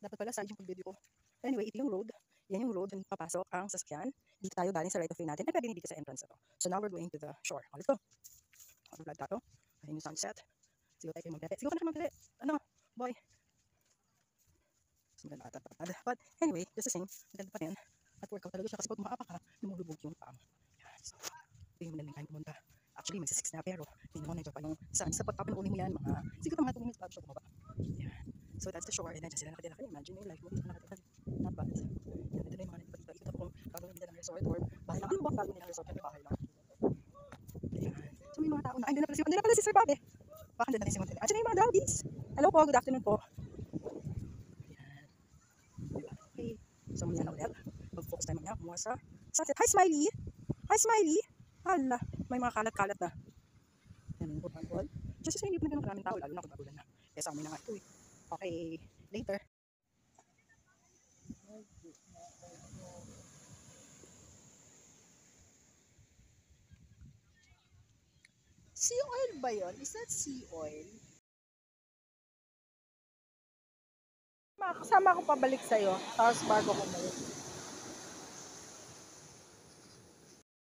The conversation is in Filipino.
Dapat pala side yung pag-video ko. Anyway, ito yung road. Yan yung road, dyan papasok ang sasakyan. Dito tayo galing sa right of way natin. Ay, pwede dito sa entrance na to. So now we're going to the shore. Let's go. Vlog tayo. Ayun yung sunset. Sigo tayo kayo magdete. Sigo ka na magdete. Ano, boy. Mas maganda ata. But anyway, just the same. Maganda pa rin. At workout talaga siya kasi pag umaapa ka, lumulubog yung paa mo. So, ito yung magandang time pumunta. Actually, may 6 na pero tingnan mo na ito pa yung sun. Sa pagpapanuuli mo yan, mga siguro mga 2 minutes bago siya bumaba. Yan. So that's the shore. And then dyan sila nakatira. Can you imagine yung life mo dito nakatira? Not bad. Yan, ito na yung mga nandito dito. Ikot ako kung gagawin nila ng resort or bahay lang. Ano ba gagawin nila ng resort? Yung bahay lang. Yan. So may mga tao na. Ay, hindi na pala si Sir Bobby. Baka hindi natin si Montana. At yun na yung mga doggies. Hello po, good afternoon po. Yan. Diba? Okay. So muna na ulit. Mag-focus tayo mga kumuha sa sunset. Hi Smiley! Hi Smiley! Hala, may mga kalat-kalat na. Yan yung ball. Just sa hindi pa na maraming tao, lalo na kung bagulan na. Kaya sa amin na nga ito eh. Okay, later. Sea oil ba yun? Is that sea oil? Kasama ako pabalik sa'yo. Tapos bago ko balik.